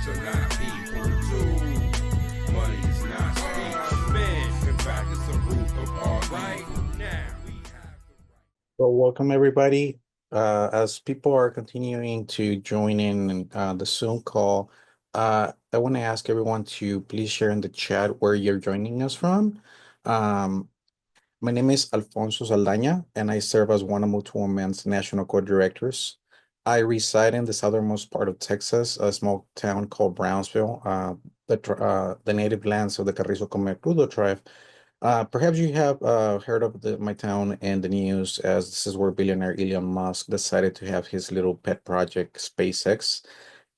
Words are not people too. Money is not speech. Man, in fact, it's the root of all right now. Well, welcome everybody. As people are continuing to join in the Zoom call, I want to ask everyone to please share in the chat where you're joining us from. Um, my name is Alfonso Saldaña, and I serve as one of Mutual Men's national co-directors. I reside in the southernmost part of Texas, a small town called Brownsville, the native lands of the Carrizo Comercudo tribe. Perhaps you have heard of my town in the news, as this is where billionaire Elon Musk decided to have his little pet project, SpaceX,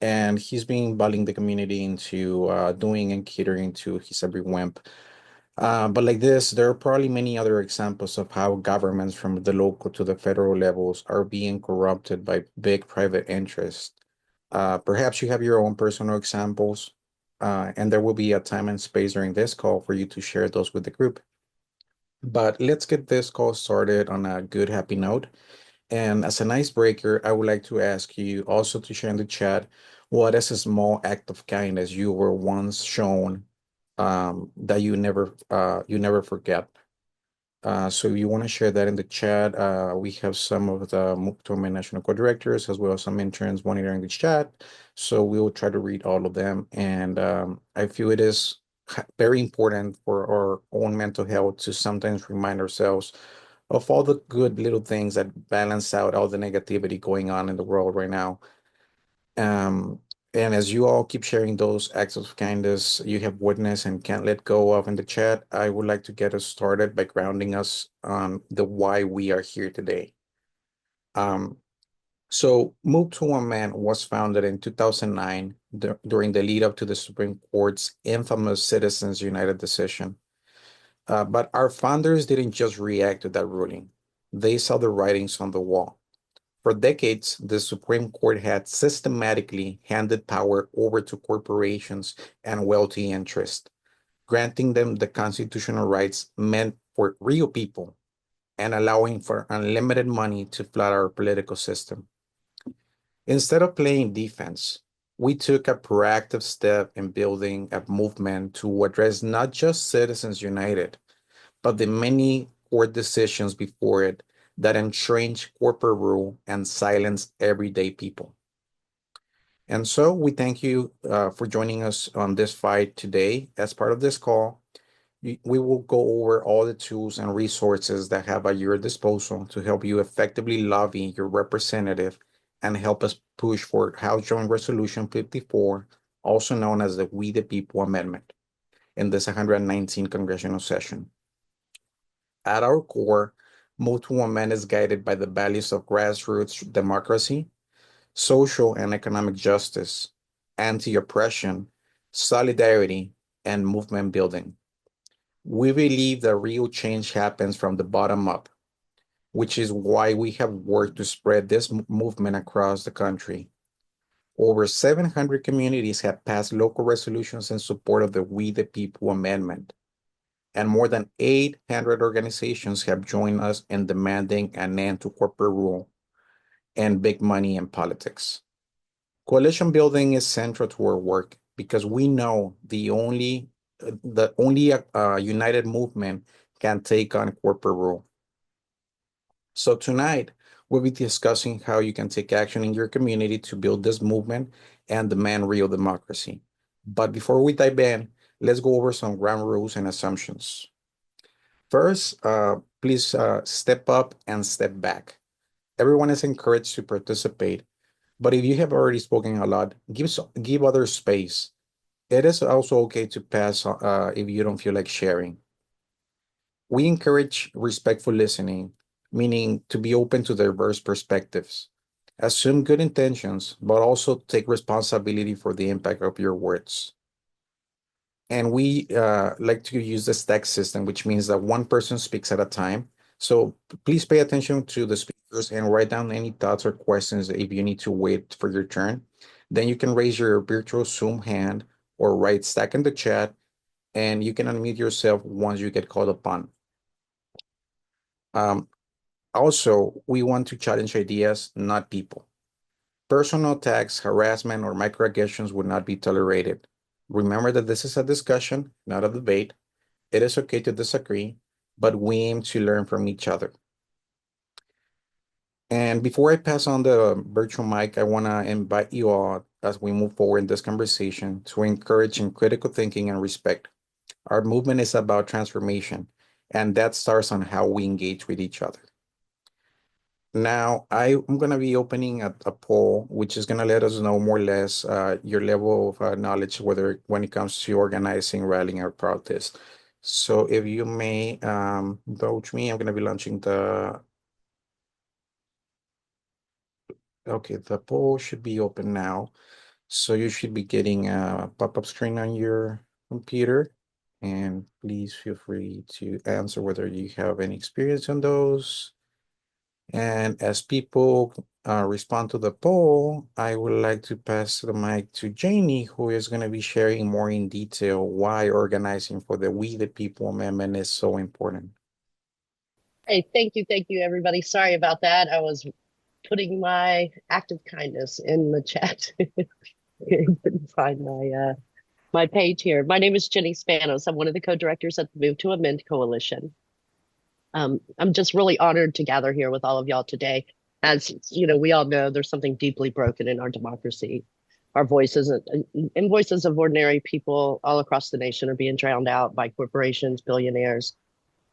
and he's been inviting the community into doing and catering to his every whim. But like this, there are probably many other examples of how governments from the local to the federal levels are being corrupted by big private interests. Perhaps you have your own personal examples, and there will be a time and space during this call for you to share those with the group. But let's get this call started on a good, happy note. And as an icebreaker, I would like to ask you also to share in the chat what is a small act of kindness you were once shown that you never forget. So if you want to share that in the chat, we have some of the Muktomen National Co-Directors as well as some interns monitoring the chat. So we will try to read all of them. And I feel it is very important for our own mental health to sometimes remind ourselves of all the good little things that balance out all the negativity going on in the world right now. Um, and as you all keep sharing those acts of kindness you have witnessed and can't let go of in the chat, I would like to get us started by grounding us on the why we are here today. Um, so Move to One Man was founded in 2009 during the lead up to the Supreme Court's infamous Citizens United decision. But our founders didn't just react to that ruling. They saw the writings on the wall. For decades, the Supreme Court had systematically handed power over to corporations and wealthy interests, granting them the constitutional rights meant for real people and allowing for unlimited money to flood our political system. Instead of playing defense, we took a proactive step in building a movement to address not just Citizens United, but the many court decisions before it that entrench corporate rule and silence everyday people. And so we thank you for joining us on this fight today. As part of this call, we will go over all the tools and resources that have at your disposal to help you effectively lobby your representative and help us push for House Joint Resolution 54, also known as the We the People Amendment, in this 119th congressional session. At our core, Move to One Man is guided by the values of grassroots democracy, social and economic justice, anti-oppression, solidarity, and movement building. We believe that real change happens from the bottom up, which is why we have worked to spread this movement across the country. Over 700 communities have passed local resolutions in support of the We the People Amendment, and more than 800 organizations have joined us in demanding an end to corporate rule and big money in politics. Coalition building is central to our work because we know the only united movement can take on corporate rule. So tonight, we'll be discussing how you can take action in your community to build this movement and demand real democracy. But before we dive in, let's go over some ground rules and assumptions. First, please step up and step back. Everyone is encouraged to participate, but if you have already spoken a lot, give others space. It is also okay to pass if you don't feel like sharing. We encourage respectful listening, meaning to be open to diverse perspectives. Assume good intentions, but also take responsibility for the impact of your words. And we like to use the stack system, which means that one person speaks at a time. So please pay attention to the speakers and write down any thoughts or questions if you need to wait for your turn. Then you can raise your virtual Zoom hand or write stack in the chat, and you can unmute yourself once you get called upon. Um, Also, we want to challenge ideas, not people. Personal attacks, harassment, or microaggressions would not be tolerated. Remember that this is a discussion, not a debate. It is okay to disagree, but we aim to learn from each other. And before I pass on the virtual mic, I want to invite you all as we move forward in this conversation to encourage in critical thinking and respect. Our movement is about transformation, and that starts on how we engage with each other. Now, I'm going to be opening a poll, which is going to let us know more or less your level of knowledge, whether when it comes to organizing, rallying, or protest. So if you may indulge me, I'm going to be launching okay, the poll should be open now. So you should be getting a pop-up screen on your computer. And please feel free to answer whether you have any experience on those. And as people respond to the poll, I would like to pass the mic to Jamie, who is going to be sharing more in detail why organizing for the We the People Amendment is so important. Hey, thank you, everybody. Sorry about that. I was putting my act of kindness in the chat. Couldn't find my page here. My name is Jenny Spanos. I'm one of the co-directors at the Move to Amend Coalition. I'm just really honored to gather here with all of y'all today. As you know, we all know there's something deeply broken in our democracy. Our voices and voices of ordinary people all across the nation are being drowned out by corporations, billionaires,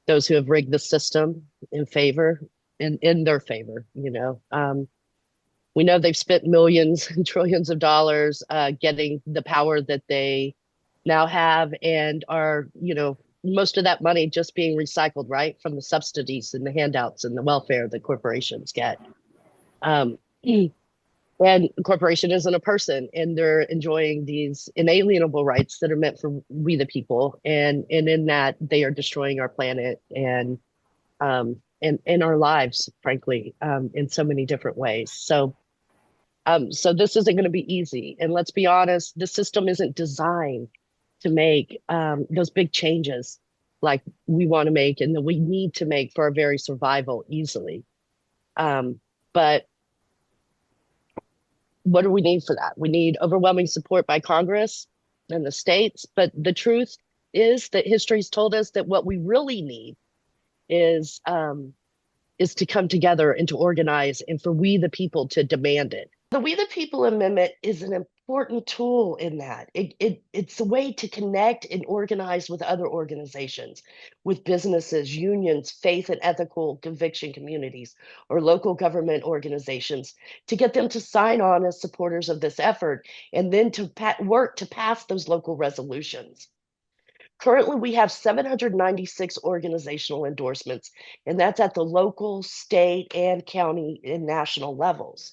those who have rigged the system in favor, in their favor. We know they've spent millions and trillions of dollars getting the power that they now have, and are, most of that money just being recycled, right, from the subsidies and the handouts and the welfare that corporations get. Um, and a corporation isn't a person, and they're enjoying these inalienable rights that are meant for we the people, and in that they are destroying our planet and our lives, frankly, in so many different ways. So this isn't going to be easy. And let's be honest, the system isn't designed to make those big changes like we want to make and that we need to make for our very survival easily. But what do we need for that? We need overwhelming support by Congress and the states. But the truth is that history's told us that what we really need is to come together and to organize and for we the people to demand it. The We the People Amendment is an important tool in that. It's a way to connect and organize with other organizations, with businesses, unions, faith and ethical conviction communities, or local government organizations to get them to sign on as supporters of this effort and then to work to pass those local resolutions. Currently, we have 796 organizational endorsements, and that's at the local, state, and county and national levels.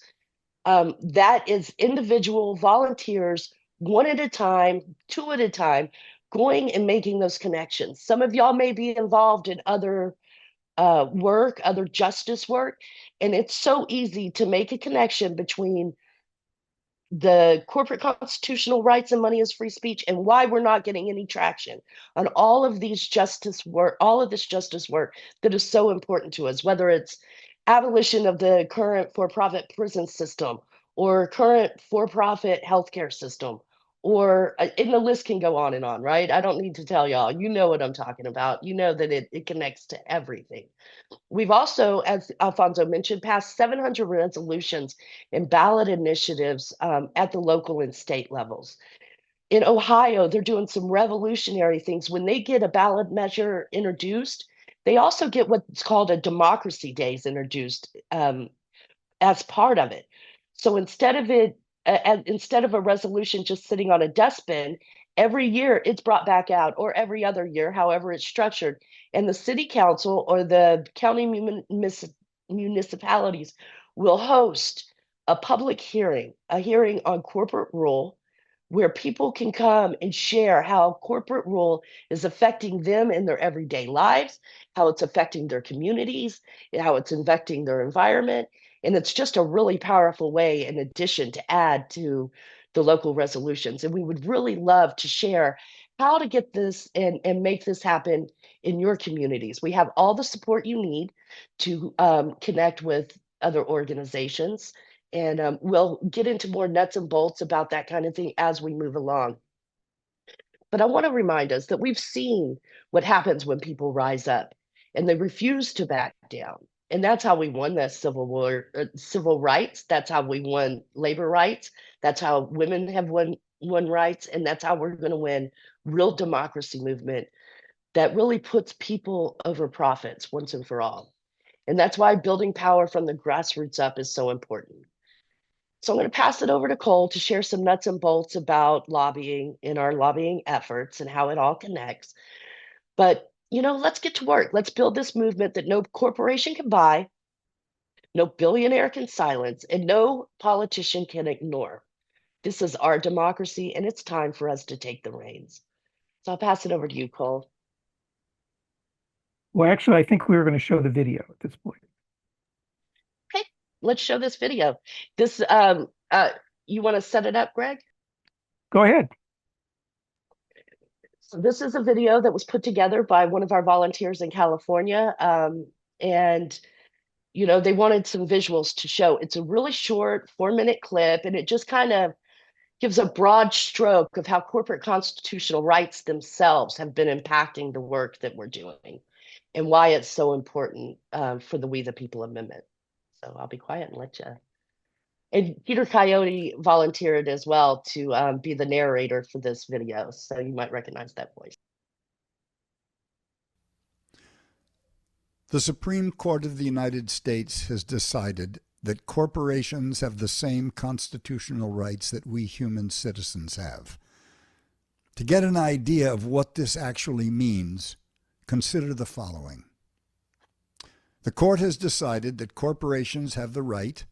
That is individual volunteers, one at a time, two at a time, going and making those connections. Some of y'all may be involved in other work, other justice work, and it's so easy to make a connection between the corporate constitutional rights and money is free speech and why we're not getting any traction on all of these justice work, all of this justice work that is so important to us, whether it's abolition of the current for-profit prison system or current for-profit healthcare system, or and the list can go on and on, right? I don't need to tell y'all, you know what I'm talking about. You know that it connects to everything. We've also, as Alfonso mentioned, passed 700 resolutions and ballot initiatives at the local and state levels. In Ohio, they're doing some revolutionary things. When they get a ballot measure introduced, they also get what's called a democracy days introduced as part of it. So instead of a resolution just sitting on a dustbin, every year it's brought back out, or every other year, however it's structured, and the city council or the county municipalities will host a public hearing, a hearing on corporate rule, where people can come and share how corporate rule is affecting them in their everyday lives, how it's affecting their communities, how it's affecting their environment. And it's just a really powerful way, in addition, to add to the local resolutions. And we would really love to share how to get this and make this happen in your communities. We have all the support you need to connect with other organizations And we'll get into more nuts and bolts about that kind of thing as we move along. But I want to remind us that we've seen what happens when people rise up and they refuse to back down. And that's how we won the Civil War, civil rights. That's how we won labor rights. That's how women have won rights. And that's how we're going to win real democracy movement that really puts people over profits once and for all. And that's why building power from the grassroots up is so important. So I'm going to pass it over to Cole to share some nuts and bolts about lobbying in our lobbying efforts and how it all connects. But, let's get to work. Let's build this movement that no corporation can buy, no billionaire can silence, and no politician can ignore. This is our democracy, and it's time for us to take the reins. So I'll pass it over to you, Cole. Well, actually, I think we were going to show the video at this point. Okay, let's show this video. This, you want to set it up, Greg? Go ahead. So this is a video that was put together by one of our volunteers in California. And, they wanted some visuals to show. It's a really short 4-minute clip, and it just kind of gives a broad stroke of how corporate constitutional rights themselves have been impacting the work that we're doing and why it's so important for the We the People Amendment. So I'll be quiet and let you. And Peter Coyote volunteered as well to be the narrator for this video, so you might recognize that voice. The Supreme Court of the United States has decided that corporations have the same constitutional rights that we human citizens have. To get an idea of what this actually means, consider the following. The court has decided that corporations have the right,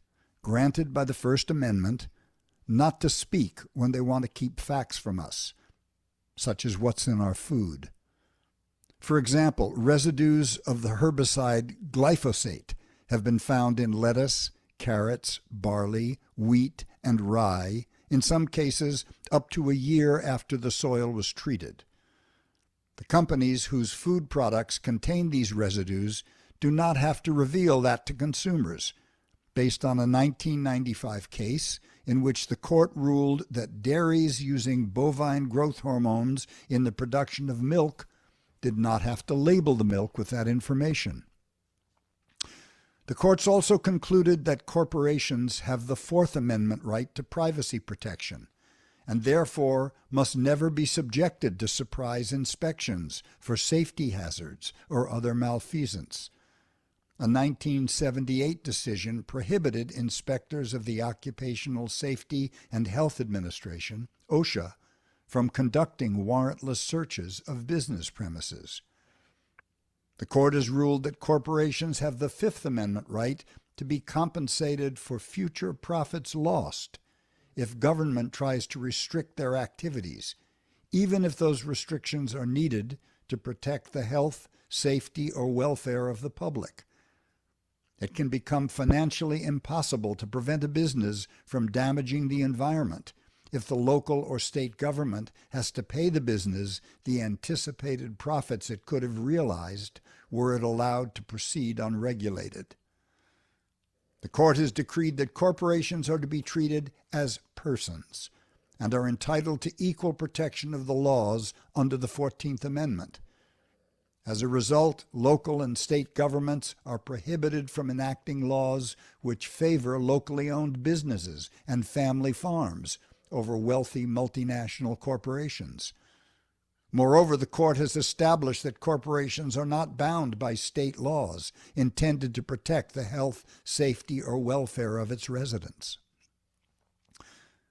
granted by the First Amendment, not to speak when they want to keep facts from us, such as what's in our food. For example, residues of the herbicide glyphosate have been found in lettuce, carrots, barley, wheat, and rye, in some cases up to a year after the soil was treated. The companies whose food products contain these residues do not have to reveal that to consumers, based on a 1995 case in which the court ruled that dairies using bovine growth hormones in the production of milk did not have to label the milk with that information. The courts also concluded that corporations have the Fourth Amendment right to privacy protection, and therefore must never be subjected to surprise inspections for safety hazards or other malfeasance. A 1978 decision prohibited inspectors of the Occupational Safety and Health Administration, OSHA, from conducting warrantless searches of business premises. The court has ruled that corporations have the Fifth Amendment right to be compensated for future profits lost if government tries to restrict their activities, even if those restrictions are needed to protect the health, safety, or welfare of the public. It can become financially impossible to prevent a business from damaging the environment if the local or state government has to pay the business the anticipated profits it could have realized were it allowed to proceed unregulated. The court has decreed that corporations are to be treated as persons and are entitled to equal protection of the laws under the 14th Amendment. As a result, local and state governments are prohibited from enacting laws which favor locally owned businesses and family farms over wealthy multinational corporations. Moreover, the court has established that corporations are not bound by state laws intended to protect the health, safety, or welfare of its residents.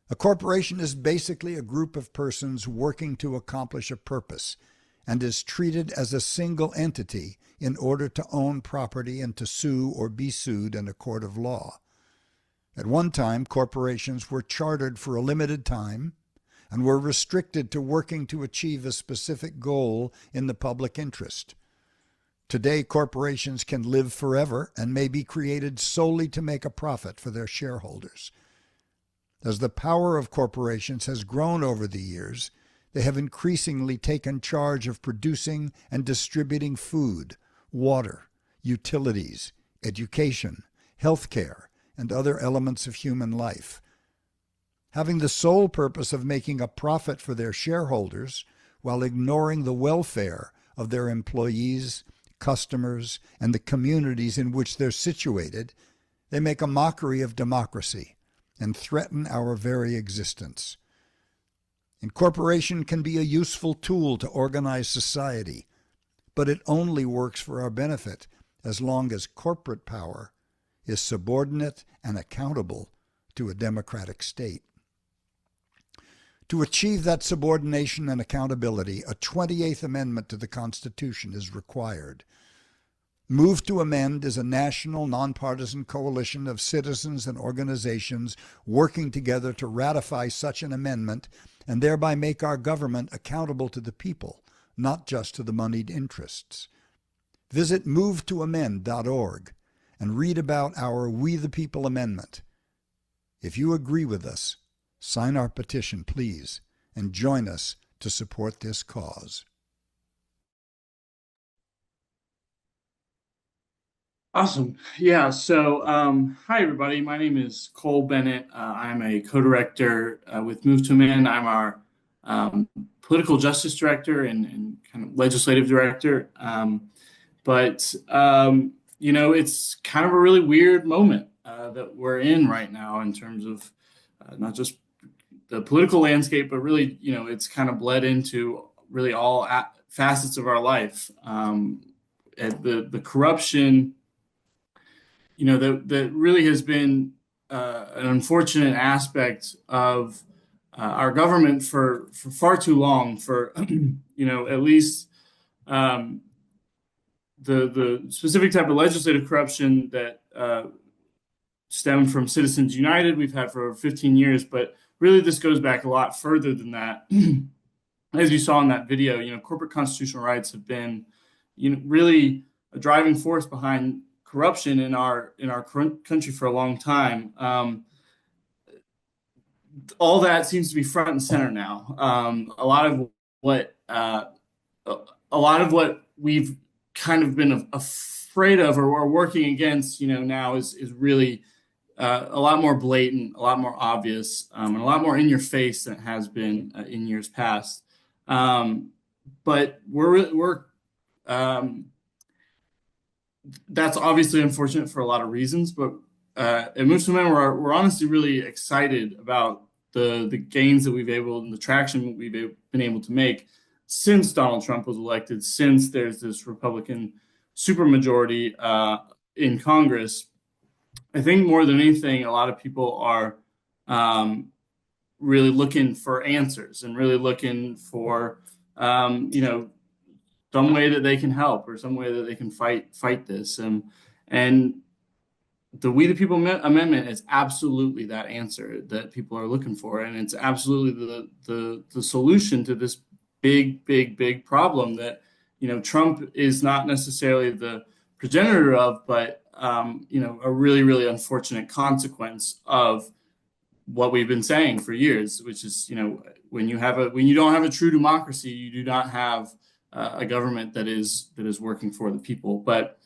A corporation is basically a group of persons working to accomplish a purpose and is treated as a single entity in order to own property and to sue or be sued in a court of law. At one time, corporations were chartered for a limited time and were restricted to working to achieve a specific goal in the public interest. Today, corporations can live forever and may be created solely to make a profit for their shareholders. As the power of corporations has grown over the years, they have increasingly taken charge of producing and distributing food, water, utilities, education, healthcare, and other elements of human life, having the sole purpose of making a profit for their shareholders while ignoring the welfare of their employees, customers, and the communities in which they're situated. They make a mockery of democracy and threaten our very existence. Incorporation can be a useful tool to organize society, but it only works for our benefit as long as corporate power is subordinate and accountable to a democratic state. To achieve that subordination and accountability, a 28th Amendment to the Constitution is required. Move to Amend is a national, nonpartisan coalition of citizens and organizations working together to ratify such an amendment and thereby make our government accountable to the people, not just to the moneyed interests. Visit movetoamend.org and read about our We the People Amendment. If you agree with us, sign our petition, please, and join us to support this cause. Awesome. Yeah. So, hi, everybody. My name is Cole Bennett. I'm a co-director with Move to Amend. I'm our political justice director and kind of legislative director. It's kind of a really weird moment that we're in right now in terms of not just the political landscape, but really, it's kind of bled into really all facets of our life. And the corruption, that really has been an unfortunate aspect of our government for far too long, for, at least the specific type of legislative corruption that stemmed from Citizens United we've had for over 15 years. But really, this goes back a lot further than that. As you saw in that video, corporate constitutional rights have been, really a driving force behind corruption in our country for a long time. All that seems to be front and center now. A lot of what we've kind of been afraid of or working against, now is really a lot more blatant, a lot more obvious, and a lot more in your face than it has been in years past. But we're that's obviously unfortunate for a lot of reasons, but at Move to Amend, we're honestly really excited about the gains that we've able and the traction that we've been able to make since Donald Trump was elected, since there's this Republican supermajority in Congress. I think more than anything, a lot of people are really looking for answers and really looking for some way that they can help or some way that they can fight this. And the We the People Amendment is absolutely that answer that people are looking for. And it's absolutely the solution to this big problem that, Trump is not necessarily the progenitor of, but, a really, really unfortunate consequence of what we've been saying for years, which is, when you don't have a true democracy, you do not have a government that is working for the people. But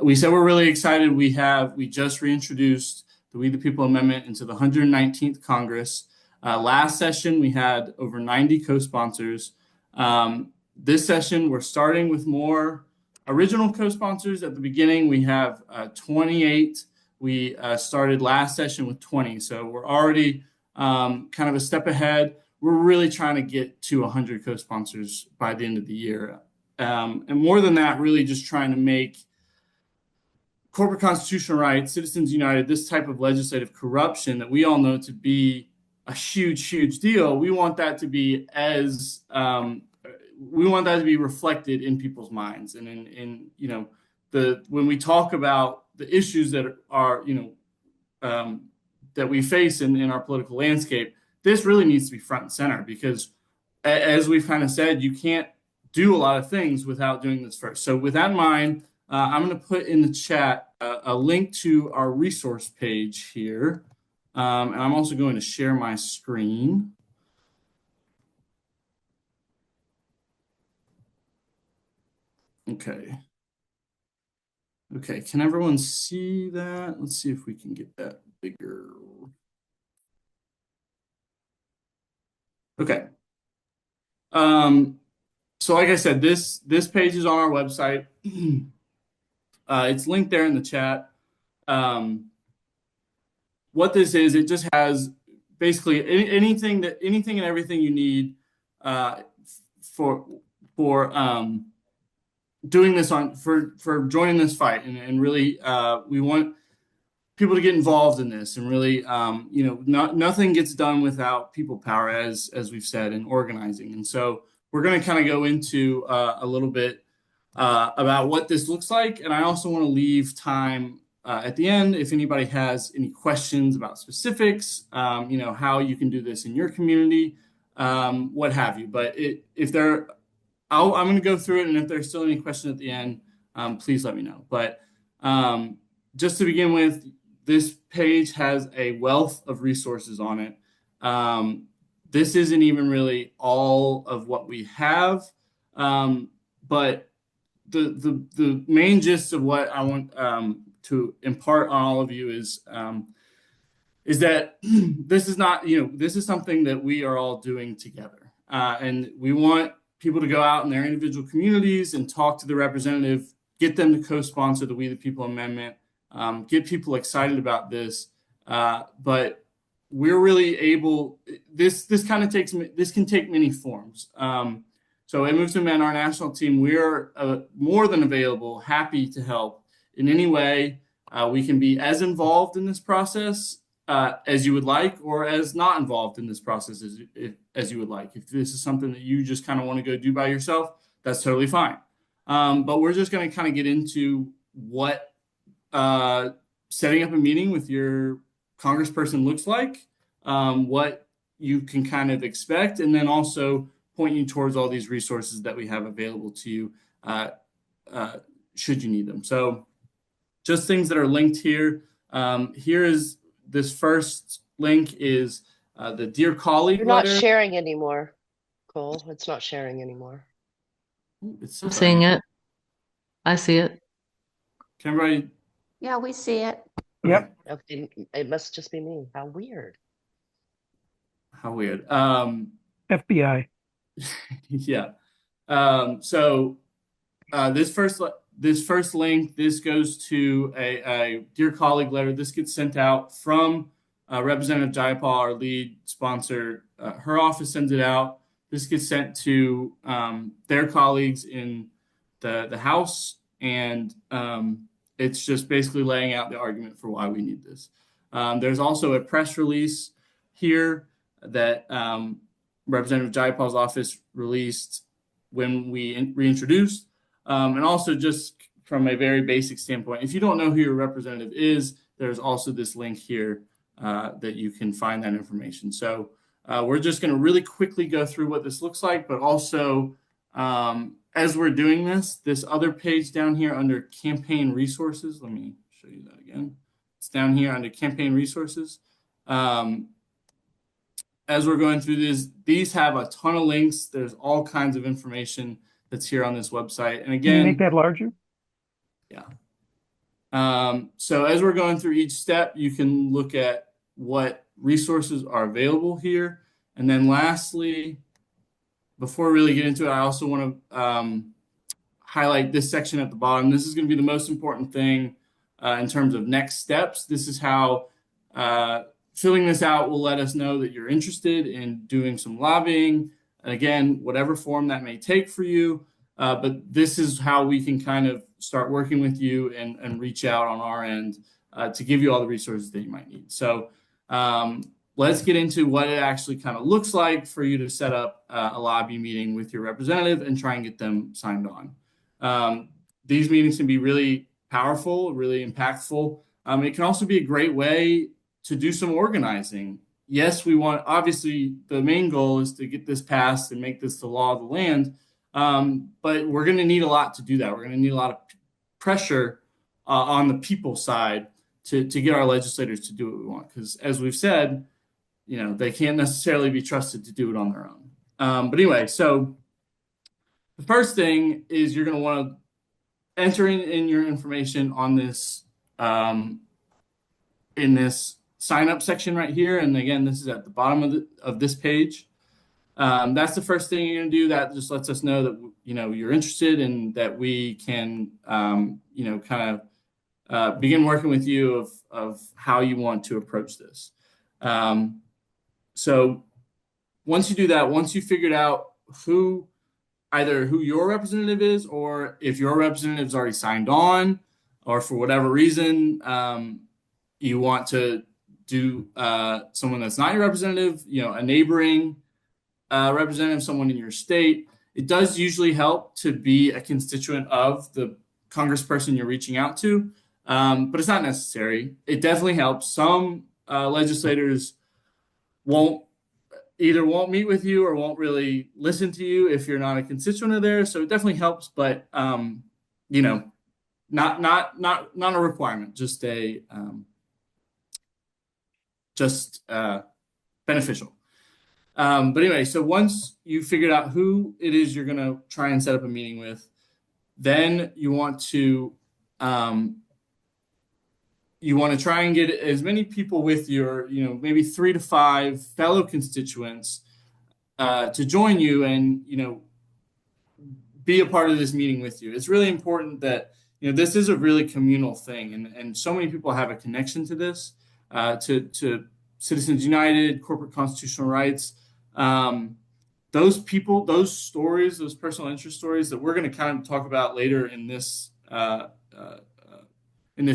we said we're really excited. We just reintroduced the We the People Amendment into the 119th Congress. Last session, we had over 90 co-sponsors. This session, we're starting with more original co-sponsors. At the beginning, we have 28. We started last session with 20. So we're already kind of a step ahead. We're really trying to get to 100 co-sponsors by the end of the year. And more than that, really just trying to make corporate constitutional rights, Citizens United, this type of legislative corruption that we all know to be a huge deal. We want that to be reflected in people's minds. And in when we talk about the issues that are, that we face in our political landscape, this really needs to be front and center, because as we've kind of said, you can't do a lot of things without doing this first. So with that in mind, I'm going to put in the chat a link to our resource page here. And I'm also going to share my screen. Okay. Okay, can everyone see that? Let's see if we can get that bigger. Okay. So like I said, this page is on our website. It's linked there in the chat. What this is, it just has basically anything and everything you need for doing this for joining this fight, and really we want people to get involved in this, and really nothing gets done without people power, as we've said, in organizing. And so we're going to kind of go into a little bit about what this looks like, and I also want to leave time at the end if anybody has any questions about specifics, how you can do this in your community, what have you. But if there I'm going to go through it, and if there's still any questions at the end, please let me know. But just to begin with, this page has a wealth of resources on it. This isn't even really all of what we have, but the main gist of what I want to impart on all of you is that this is not, this is something that we are all doing together. And we want people to go out in their individual communities and talk to the representative, get them to co-sponsor the We the People Amendment, get people excited about this. But we're really able, this can take many forms. So at Move to Amend, our national team, we're more than available, happy to help in any way. We can be as involved in this process as you would like, or as not involved in this process as you would like. If this is something that you just kind of want to go do by yourself, that's totally fine. But we're just going to kind of get into what setting up a meeting with your congressperson looks like, what you can kind of expect, and then also point you towards all these resources that we have available to you should you need them. So just things that are linked here. Here is this first link is the Dear Colleague You're not letter. sharing anymore, Cole. It's not sharing anymore. It's I'm seeing it. I see it. Can everybody? Yeah, we see it. Yep. Okay, it must just be me. How weird. How weird. FBI. Yeah. So this first link, this goes to a Dear Colleague letter. This gets sent out from Representative Jayapal, our lead sponsor. Her office sends it out. This gets sent to their colleagues in the House, and it's just basically laying out the argument for why we need this. There's also a press release here that Representative Jayapal's office released when we reintroduced. And also, just from a very basic standpoint, if you don't know who your representative is, there's also this link here that you can find that information. So we're just going to really quickly go through what this looks like, but also as we're doing this other page down here under campaign resources, let me show you that again. It's down here under campaign resources. As we're going through these have a ton of links. There's all kinds of information that's here on this website. And again, Can you make that larger? Yeah. So as we're going through each step, you can look at what resources are available here. And then lastly, before we really get into it, I also want to highlight this section at the bottom. This is going to be the most important thing in terms of next steps. This is how filling this out will let us know that you're interested in doing some lobbying. And again, whatever form that may take for you. But this is how we can kind of start working with you and reach out on our end to give you all the resources that you might need. So let's get into what it actually kind of looks like for you to set up a lobby meeting with your representative and try and get them signed on. These meetings can be really powerful, really impactful. It can also be a great way to do some organizing. Yes, we want, obviously, the main goal is to get this passed and make this the law of the land. But we're going to need a lot to do that. We're going to need a lot of pressure on the people side to get our legislators to do what we want. Because as we've said, they can't necessarily be trusted to do it on their own. But anyway, so the first thing is you're going to want to entering in your information on this in this sign up section right here. And again, this is at the bottom of this page. That's the first thing you're going to do. That just lets us know that, you're interested and that we can, kind of begin working with you of how you want to approach this. So once you do that, once you figured out either who your representative is, or if your representative's already signed on, or for whatever reason, you want to do someone that's not your representative, a neighboring representative, someone in your state, it does usually help to be a constituent of the congressperson you're reaching out to, but it's not necessary. It definitely helps. Some legislators won't meet with you or won't really listen to you if you're not a constituent of theirs. So it definitely helps, but not a requirement, just beneficial. But anyway, so once you figured out who it is you're going to try and set up a meeting with, then you want to try and get as many people with your, maybe 3 to 5 fellow constituents to join you and, be a part of this meeting with you. It's really important that, this is a really communal thing. And so many people have a connection to this, to Citizens United, corporate constitutional rights. Those people, those stories, those personal interest stories that we're going to kind of talk about later in this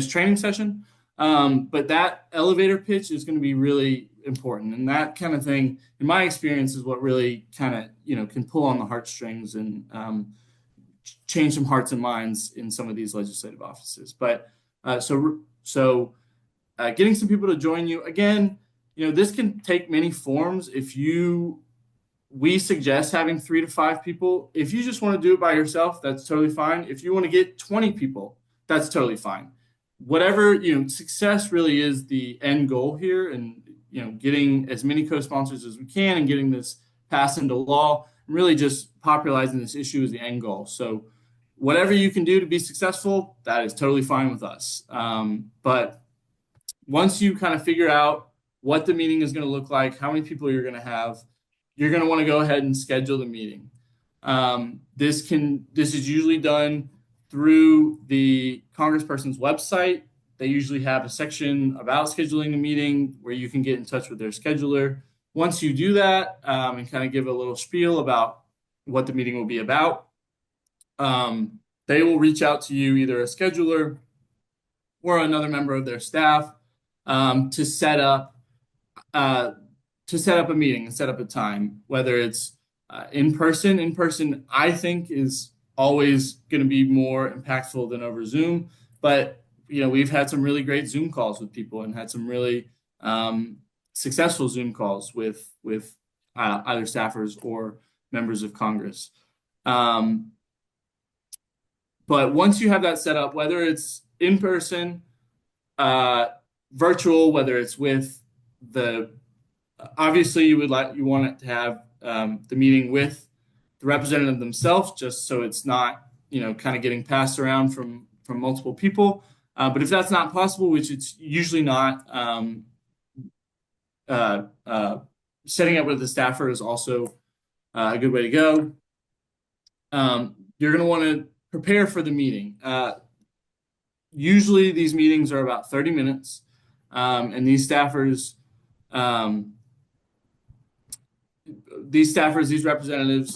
training session. But that elevator pitch is going to be really important. And that kind of thing, in my experience, is what really kind of, can pull on the heartstrings and change some hearts and minds in some of these legislative offices. But so getting some people to join you, again, this can take many forms. We suggest having 3 to 5 people. If you just want to do it by yourself, that's totally fine. If you want to get 20 people, that's totally fine. Whatever, success really is the end goal here, and, getting as many co-sponsors as we can and getting this passed into law, and really just popularizing this issue is the end goal. So whatever you can do to be successful, that is totally fine with us. But once you kind of figure out what the meeting is going to look like, how many people you're going to have, you're going to want to go ahead and schedule the meeting. This is usually done through the congressperson's website. They usually have a section about scheduling the meeting where you can get in touch with their scheduler. Once you do that and kind of give a little spiel about what the meeting will be about, they will reach out to you, either a scheduler or another member of their staff, to set up a meeting and set up a time, whether it's in person. In person, I think, is always going to be more impactful than over Zoom. But, we've had some really great Zoom calls with people and had some really successful Zoom calls with either staffers or members of Congress. But once you have that set up, whether it's in person, virtual, whether it's with obviously you want it to have the meeting with the representative themselves, just so it's not, kind of getting passed around from multiple people. But if that's not possible, which it's usually not, setting up with the staffer is also a good way to go. You're going to want to prepare for the meeting. Usually these meetings are about 30 minutes, and these representatives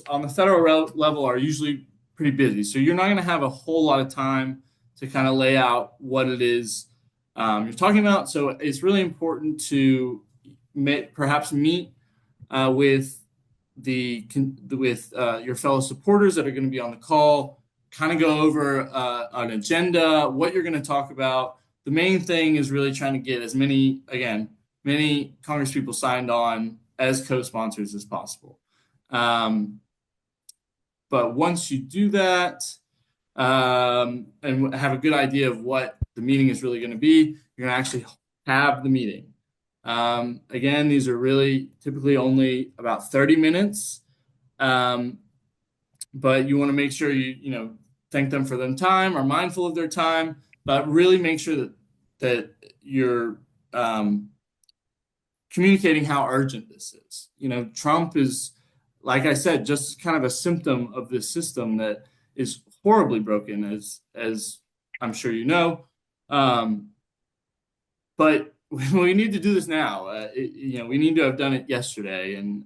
on the federal level are usually pretty busy. So you're not going to have a whole lot of time to kind of lay out what it is you're talking about. So it's really important to perhaps meet with your fellow supporters that are going to be on the call, kind of go over an agenda, what you're going to talk about. The main thing is really trying to get as many Congress people signed on as co-sponsors as possible. But once you do that and have a good idea of what the meeting is really going to be, you're going to actually have the meeting. Again, these are really typically only about 30 minutes. But you want to make sure thank them for their time, are mindful of their time, but really make sure that you're communicating how urgent this is. Trump is, like I said, just kind of a symptom of this system that is horribly broken, as I'm sure you know. But we need to do this now. We need to have done it yesterday, and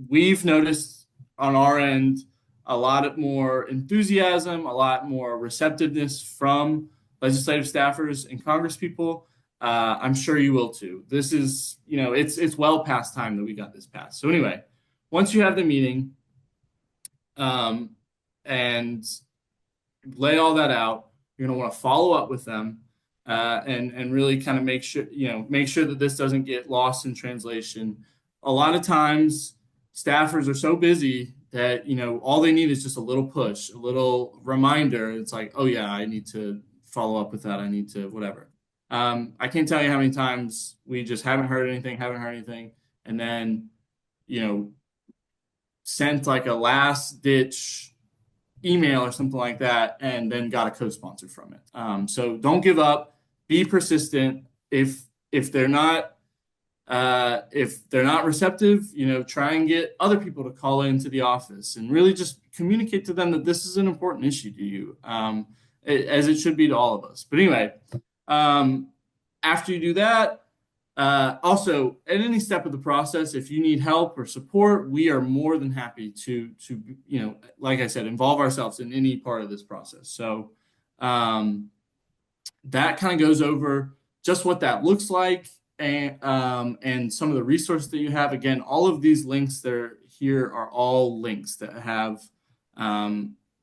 we've noticed on our end a lot more enthusiasm, a lot more receptiveness from legislative staffers and congresspeople. I'm sure you will too. This is, it's well past time that we got this passed. So anyway, once you have the meeting, and lay all that out, you're going to want to follow up with them, and really kind of make sure that this doesn't get lost in translation. A lot of times, staffers are so busy that all they need is just a little push, a little reminder. It's like, oh yeah, I need to follow up with that. I need to whatever. I can't tell you how many times we just haven't heard anything, and then sent like a last ditch email or something like that, and then got a co-sponsor from it. So don't give up. Be persistent. If they're not receptive, try and get other people to call into the office and really just communicate to them that this is an important issue to you, as it should be to all of us. But anyway, after you do that, also, at any step of the process, if you need help or support, we are more than happy to like I said, involve ourselves in any part of this process. So that kind of goes over just what that looks like, and some of the resources that you have. Again, all of these links that are here are all links that have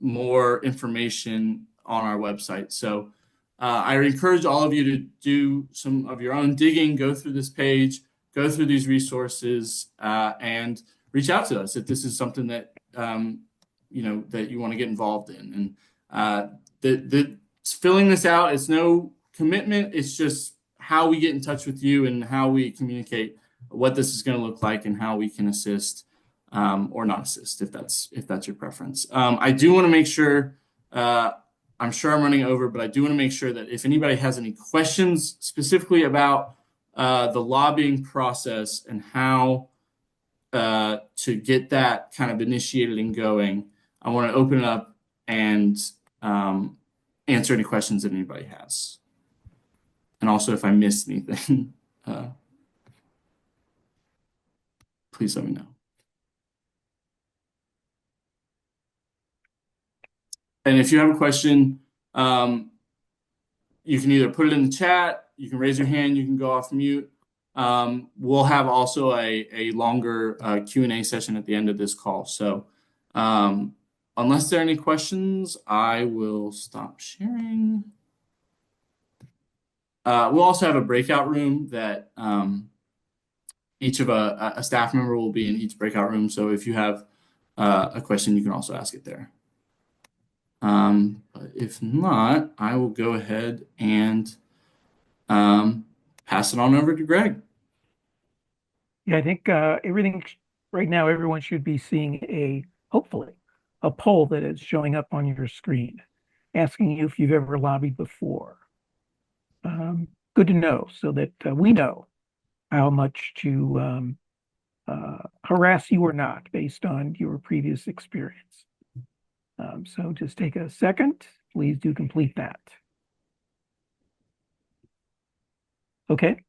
more information on our website. So I encourage all of you to do some of your own digging, go through this page, go through these resources, and reach out to us if this is something that that you want to get involved in. And filling this out, it's no commitment. It's just how we get in touch with you and how we communicate what this is going to look like and how we can assist, or not assist, if that's your preference. I do want to make sure. I'm sure I'm running over, but I do want to make sure that if anybody has any questions specifically about the lobbying process and how to get that kind of initiated and going, I want to open it up and answer any questions that anybody has. And also, if I missed anything, please let me know. And if you have a question, you can either put it in the chat, you can raise your hand, you can go off mute. We'll have also a longer Q&A session at the end of this call. So unless there are any questions, I will stop sharing. We'll also have a breakout room that each of a staff member will be in each breakout room. So if you have a question, you can also ask it there. But if not, I will go ahead and pass it on over to Greg. Yeah, I think everything right now, everyone should be seeing hopefully, a poll that is showing up on your screen, asking you if you've ever lobbied before. Good to know, so that we know how much to harass you or not based on your previous experience. So just take a second. Please do complete that. Okay.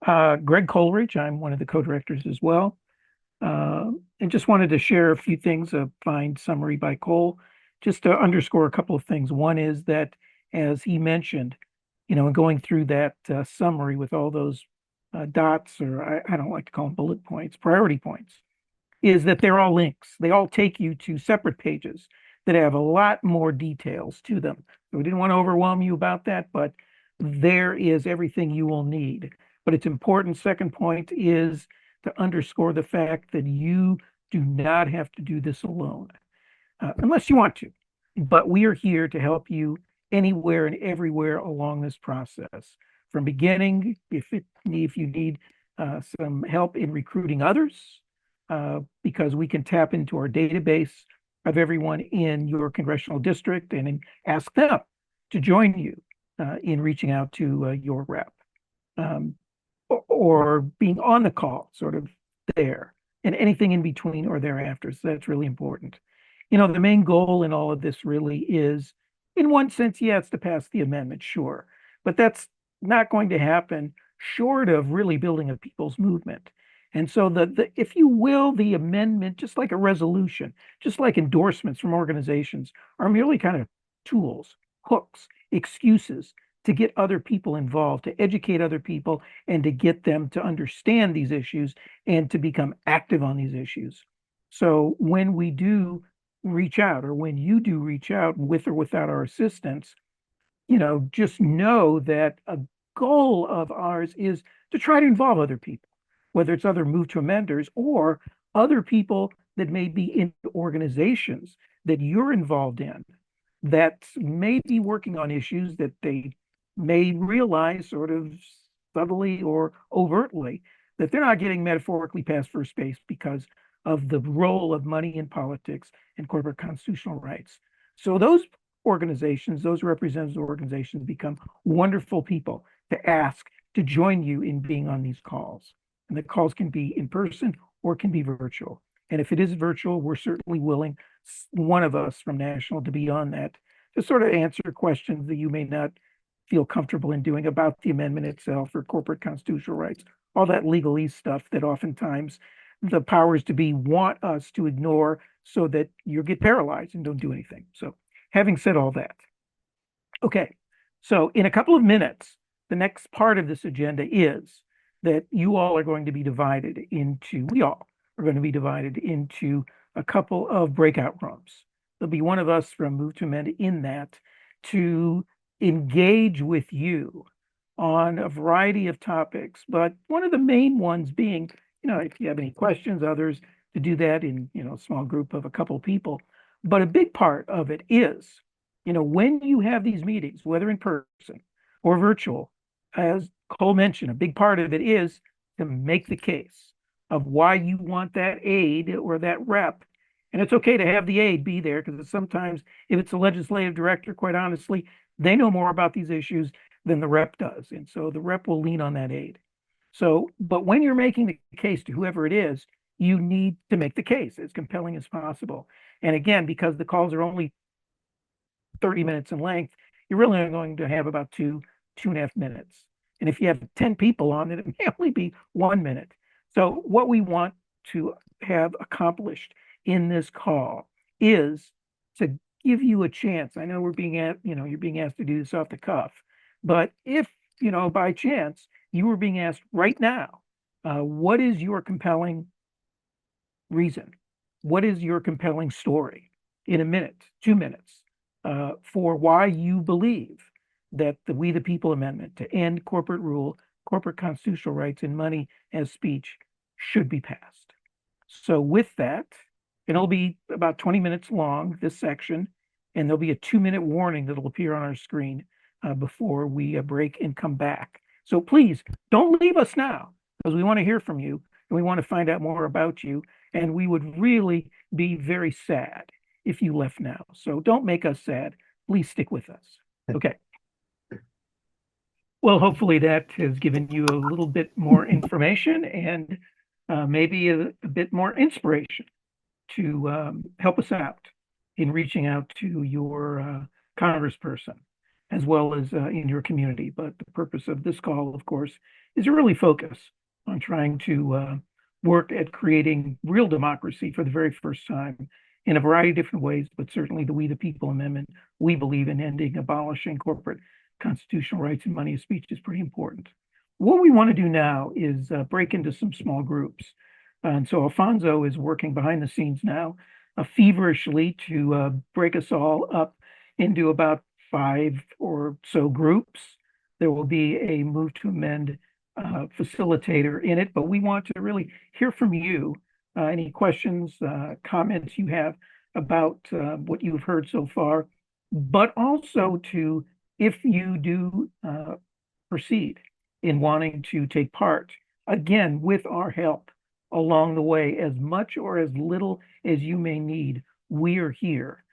Greg Coleridge, I'm one of the co-directors as well. And just wanted to share a few things, a fine summary by Cole, just to underscore a couple of things. One is that, as he mentioned, in going through that summary with all those dots, or I don't like to call them bullet points, priority points, is that they're all links. They all take you to separate pages that have a lot more details to them. So we didn't want to overwhelm you about that, but there is everything you will need. But it's important. Second point is to underscore the fact that you do not have to do this alone, unless you want to. But we are here to help you anywhere and everywhere along this process. From beginning, if you need some help in recruiting others, because we can tap into our database of everyone in your congressional district and ask them to join you in reaching out to your rep, or being on the call, sort of there, and anything in between or thereafter. So that's really important. The main goal in all of this really is, in one sense, yeah, it's to pass the amendment, sure, but that's not going to happen short of really building a people's movement. And so if you will, the amendment, just like a resolution, just like endorsements from organizations, are merely kind of tools, hooks, excuses to get other people involved, to educate other people, and to get them to understand these issues and to become active on these issues. So when we do reach out, or when you do reach out with or without our assistance, just know that a goal of ours is to try to involve other people, whether it's other move to amenders or other people that may be in organizations that you're involved in that may be working on issues that they may realize sort of subtly or overtly that they're not getting metaphorically past first base because of the role of money in politics and corporate constitutional rights. So those organizations, those representative organizations, become wonderful people to ask to join you in being on these calls. And the calls can be in person or can be virtual. And if it is virtual, we're certainly willing, one of us from National, to be on that to sort of answer questions that you may not feel comfortable in doing about the amendment itself or corporate constitutional rights, all that legalese stuff that oftentimes the powers to be want us to ignore so that you get paralyzed and don't do anything. So having said all that, okay, so in a couple of minutes, the next part of this agenda is that you all are going to be divided into, we all are going to be divided into a couple of breakout rooms. There'll be one of us from Move to Amend in that to engage with you on a variety of topics, but one of the main ones being, if you have any questions, others to do that in, a small group of a couple of people. But a big part of it is, when you have these meetings, whether in person or virtual, as Cole mentioned, a big part of it is to make the case of why you want that aide or that rep. And it's okay to have the aide be there because sometimes if it's a legislative director, quite honestly, they know more about these issues than the rep does. And so the rep will lean on that aide. So, but when you're making the case to whoever it is, you need to make the case as compelling as possible. And again, because the calls are only 30 minutes in length, you're really only going to have about 2.5 minutes. And if you have 10 people on it, it may only be 1 minute. So what we want to have accomplished in this call is to give you a chance. I know we're being asked, you're being asked to do this off the cuff, but if, by chance, you were being asked right now, what is your compelling reason? What is your compelling story in a minute, 2 minutes, for why you believe that the We the People Amendment to end corporate rule, corporate constitutional rights, and money as speech should be passed? So with that, and it'll be about 20 minutes long, this section, and there'll be a 2-minute warning that'll appear on our screen before we break and come back. So please don't leave us now, because we want to hear from you and we want to find out more about you. And we would really be very sad if you left now. So don't make us sad. Please stick with us. Okay. Well, hopefully that has given you a little bit more information and maybe a bit more inspiration to help us out in reaching out to your congressperson as well as in your community. But the purpose of this call, of course, is to really focus on trying to work at creating real democracy for the very first time in a variety of different ways, but certainly the We the People Amendment, we believe in abolishing corporate constitutional rights and money of speech is pretty important. What we want to do now is break into some small groups. And so Alfonso is working behind the scenes now feverishly to break us all up into about 5 or so groups. There will be a Move to Amend facilitator in it, but we want to really hear from you. Any questions, comments you have about what you've heard so far, but also to, if you do proceed in wanting to take part, again, with our help along the way, as much or as little as you may need, we are here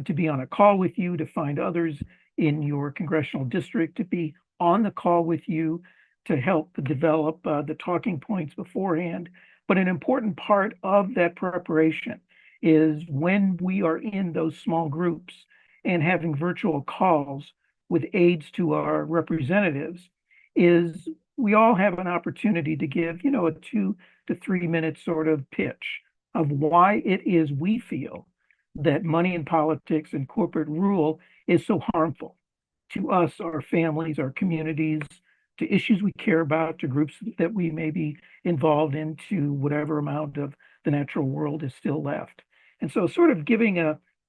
to be on a call with you, to find others in your congressional district, to be on the call with you, to help develop the talking points beforehand. But an important part of that preparation is when we are in those small groups and having virtual calls with aides to our representatives, is we all have an opportunity to give, a 2 to 3 minute sort of pitch of why it is we feel that money in politics and corporate rule is so harmful to us, our families, our communities, to issues we care about, to groups that we may be involved in, to whatever amount of the natural world is still left. And so sort of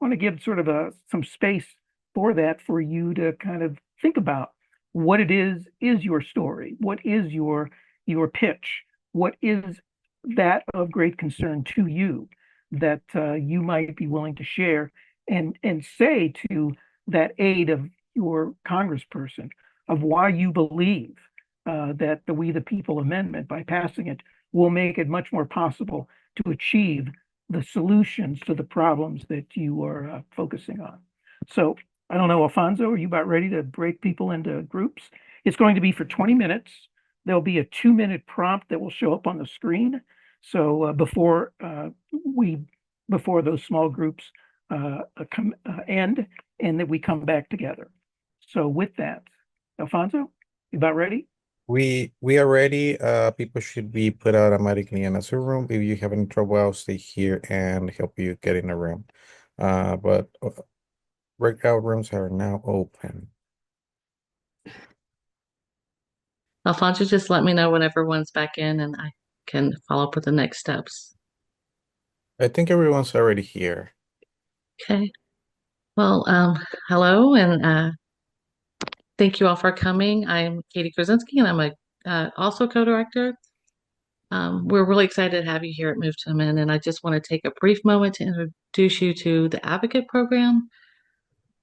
want to give sort of some space for that, for you to kind of think about what it is your story, what is your pitch, what is that of great concern to you that you might be willing to share and say to that aide of your congressperson of why you believe that the We the People amendment, by passing it, will make it much more possible to achieve the solutions to the problems that you are focusing on. So I don't know, Alfonso, are you about ready to break people into groups? It's going to be for 20 minutes. There'll be a 2-minute prompt that will show up on the screen. So before those small groups end, and that we come back together. So with that, Alfonso, you about ready? We are ready. People should be put automatically in a Zoom room. If you have any trouble, I'll stay here and help you get in a room. But breakout rooms are now open. Alfonso, just let me know when everyone's back in and I can follow up with the next steps. I think everyone's already here. Okay. Well, hello, and thank you all for coming. I'm Katie Krasinski, and I'm also co-director. We're really excited to have you here at Move to Amend, and I just want to take a brief moment to introduce you to the Advocate Program,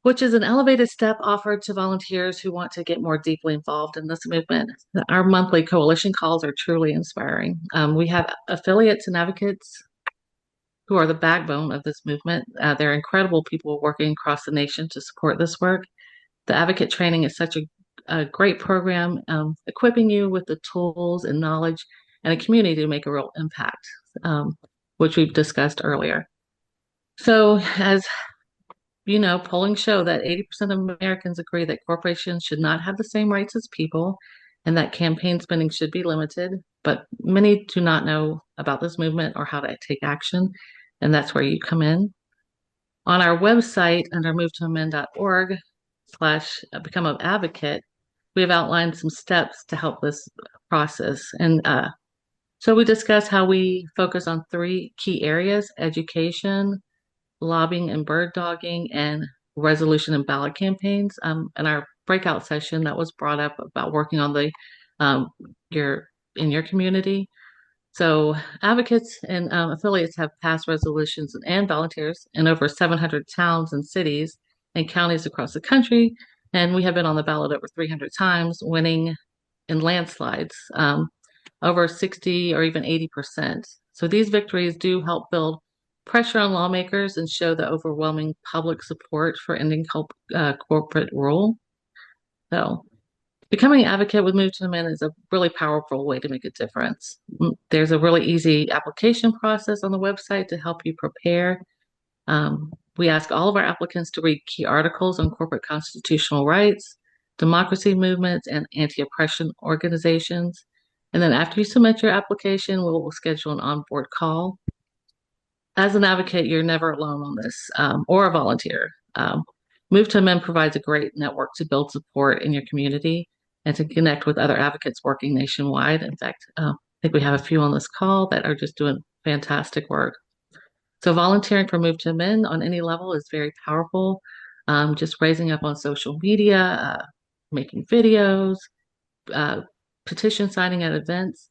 which is an elevated step offered to volunteers who want to get more deeply involved in this movement. Our monthly coalition calls are truly inspiring. We have affiliates and advocates who are the backbone of this movement. They're incredible people working across the nation to support this work. The advocate training is such a great program, equipping you with the tools and knowledge and a community to make a real impact, which we've discussed earlier. So as you know, polling show that 80% of Americans agree that corporations should not have the same rights as people and that campaign spending should be limited, but many do not know about this movement or how to take action, and that's where you come in. On our website under movetoamend.org/become an advocate, we have outlined some steps to help this process. And so we discuss how we focus on 3 key areas: education, lobbying and bird dogging, and resolution and ballot campaigns. In our breakout session, that was brought up about working on the in your community. So advocates and affiliates have passed resolutions and volunteers in over 700 towns and cities and counties across the country. And we have been on the ballot over 300 times, winning in landslides, over 60 or even 80%. So these victories do help build pressure on lawmakers and show the overwhelming public support for ending corporate rule. So becoming an advocate with Move to Amend is a really powerful way to make a difference. There's a really easy application process on the website to help you prepare. We ask all of our applicants to read key articles on corporate constitutional rights, democracy movements, and anti-oppression organizations. And then after you submit your application, we'll schedule an onboard call. As an advocate, you're never alone on this, or a volunteer. Move to Amend provides a great network to build support in your community and to connect with other advocates working nationwide. In fact, I think we have a few on this call that are just doing fantastic work. So volunteering for Move to Amend on any level is very powerful. Just raising up on social media, making videos, petition signing at events.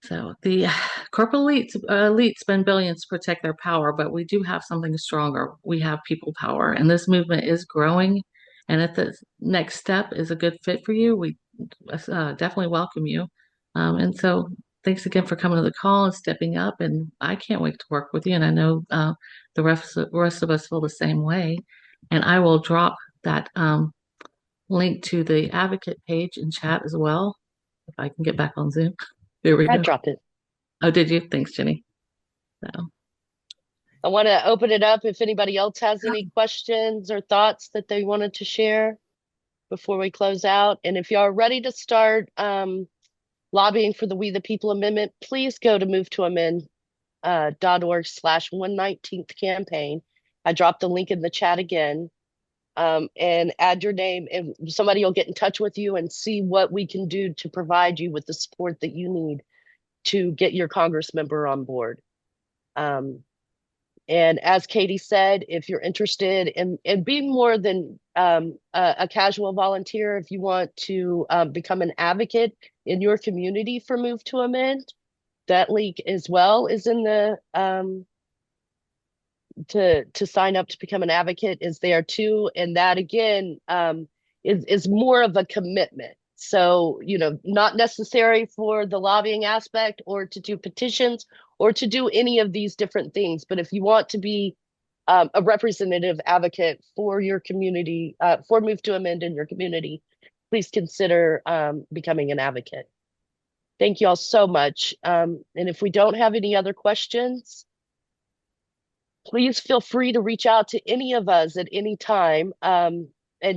So the corporate elites spend billions to protect their power, but we do have something stronger. We have people power, and this movement is growing. And if the next step is a good fit for you, we definitely welcome you. And so thanks again for coming to the call and stepping up. And I can't wait to work with you. And I know the rest of us feel the same way. And I will drop that link to the advocate page in chat as well, if I can get back on Zoom. There we I go. dropped it. Oh, did you? Thanks, Jenny. So. I want to open it up if anybody else has any questions or thoughts that they wanted to share before we close out. And if y'all are ready to start lobbying for the We the People Amendment, please go to movetoamend.org/119th campaign. I dropped the link in the chat again, and add your name, and somebody will get in touch with you and see what we can do to provide you with the support that you need to get your Congress member on board. And as Katie said, if you're interested in being more than a casual volunteer, if you want to become an advocate in your community for Move to Amend, that link as well is in the to sign up to become an advocate is there too. And that again is more of a commitment. So, not necessary for the lobbying aspect or to do petitions or to do any of these different things. But if you want to be a representative advocate for your community, for Move to Amend in your community, please consider becoming an advocate. Thank you all so much. And if we don't have any other questions, please feel free to reach out to any of us at any time. And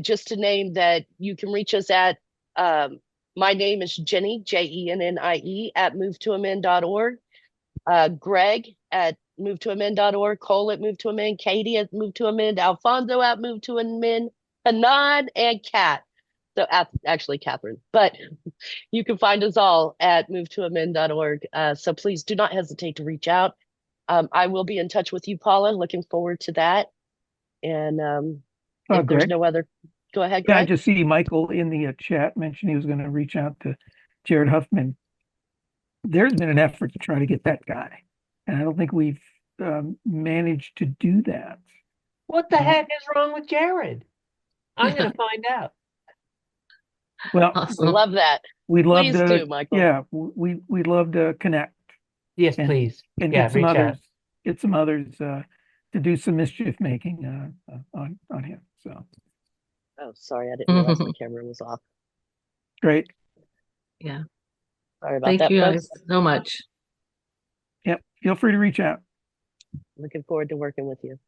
just to name that, you can reach us at my name is Jenny, JENNIE, at movetoamend.org. Greg at movetoamend.org, Cole at Move to Amend, Katie at Move to Amend, Alfonso at Move to Amend, Hanan, and Kat. So actually Catherine, but you can find us all at movetoamend.org. So please do not hesitate to reach out. I will be in touch with you, Paula. Looking forward to that. And if there's no other, go ahead, Greg. Yeah, I just see Michael in the chat mentioned he was going to reach out to Jared Huffman. There's been an effort to try to get that guy, and I don't think we've managed to do that. What the heck is wrong with Jared? I'm going to find out. Well, Awesome. Love that. we'd love Please to. do, Michael. Yeah, we'd love to connect Yes, and, please. and Yeah, get some reach others. out. Get some others to do some mischief making on him. So Oh, sorry, I didn't realize my camera was off. great. Yeah. Sorry about Thank that, you folks. guys so much. Yep, feel free to reach out. Looking forward to working with you.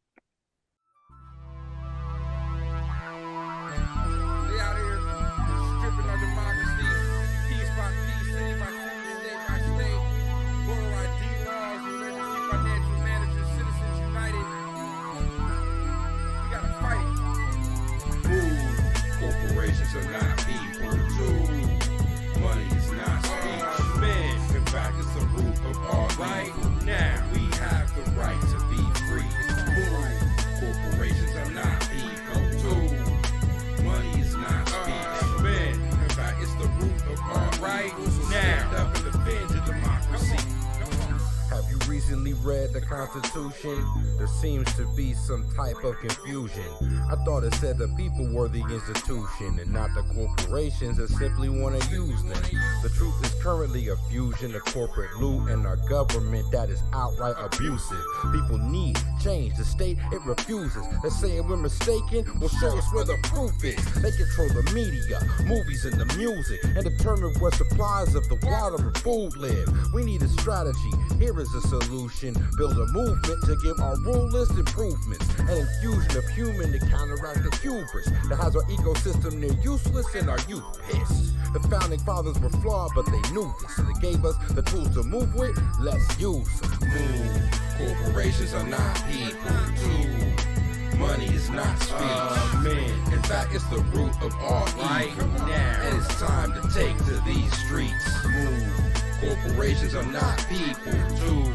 They out here stripping our democracy, piece by piece, city by city, state by state. Voter ID laws, emergency financial managers, Citizens United. We gotta fight. Move. Corporations are not people, too. Money is not speech. Men, in fact, it's the root of all right now. We have the right to be free. Move. Corporations are not people, too. Money is not speech. Men, in fact, it's the root of all right now. Stand up and defend your democracy. Have you recently read the Constitution? There seems to be some type of confusion. I thought it said the people were the institution and not the corporations that simply want to use them. The truth is currently a fusion of corporate loot and our government that is outright abusive. People need change. The state, it refuses. They're saying we're mistaken. Well, show us where the proof is. They control the media, movies, and the music and determine where supplies of the water and food live. We need a strategy. Here is a solution. Build a movement to give our rulers improvements. An infusion of human to counteract the hubris that has our ecosystem near useless and our youth pissed. The founding fathers were flawed, but they knew this. So they gave us the tools to move with. Let's use them. Move. Corporations are not people, too. Money is not speech. Men, in fact, it's the root of all right now. And it's time to take to these streets. Move. Corporations are not people, too.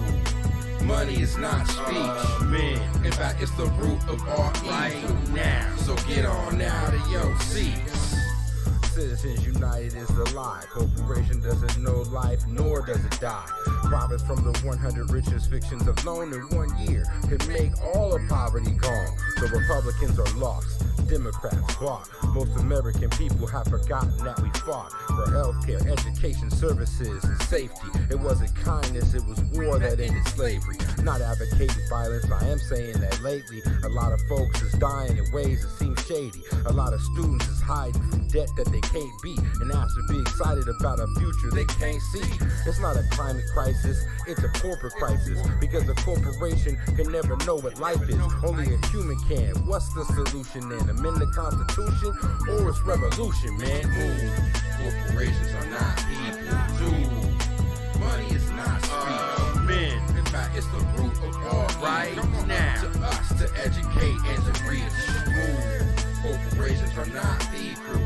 Money is not speech. Men, in fact, it's the root of all right now. So get on out of your seats. Citizens United is the lie. Corporation doesn't know life, nor does it die. Profits from the 100 richest fictions alone in 1 year can make all of poverty gone. The Republicans are lost. Democrats bought. Most American people have forgotten that we fought for healthcare, education, services, and safety. It wasn't kindness, it was war that ended slavery. Not advocating violence, I am saying that lately a lot of folks is dying in ways that seem shady. A lot of students is hiding from debt that they can't beat and asked to be excited about a future they can't see. It's not a climate crisis, it's a corporate crisis, because a corporation can never know what life is. Only a human can. What's the solution then? Amend the Constitution or it's revolution, man? Corporations are not people. Money is not speech. Men. In fact, it's the root of all Right evil. now. To us to educate and to reach. Corporations are not people.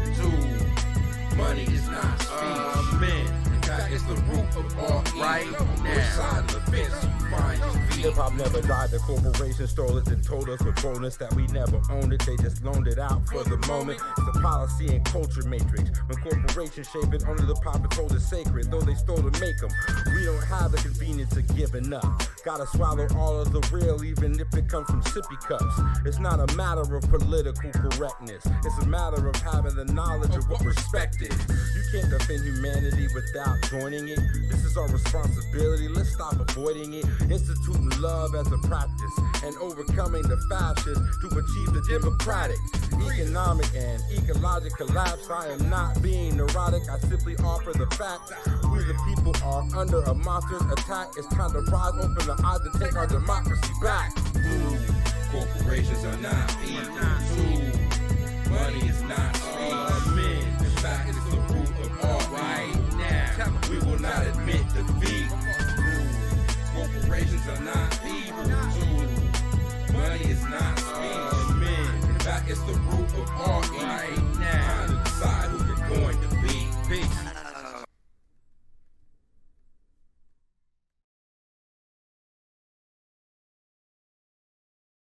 Money is not speech. Men. In fact, it's the root of all evil. Right Which now. side of the fence you find your feet? Hip-hop never died, the corporation stole it and told us with bonus that we never owned it. They just loaned it out for the moment. It's the policy and culture matrix. When corporations shape it, only the puppets hold it sacred, though they stole to make them. We don't have the convenience of giving up. Gotta swallow all of the real, even if it comes from sippy cups. It's not a matter of political correctness. It's a matter of having the knowledge of what respect is. You can't defend humanity without joining it. This is our responsibility. Let's stop avoiding it. Instituting love as a practice and overcoming the fascists to achieve the democratic, economic, and ecological collapse. I am not being neurotic. I simply offer the facts. We the people are under a monster's attack. It's time to rise, open the eyes, and take our democracy back. Corporations are not people. Money is not speech. In fact, it's the root of all right now. We will not admit defeat. Corporations are not people. Money is not speech. In fact, it's the root of all right now. Time to decide who you're going to be. Peace.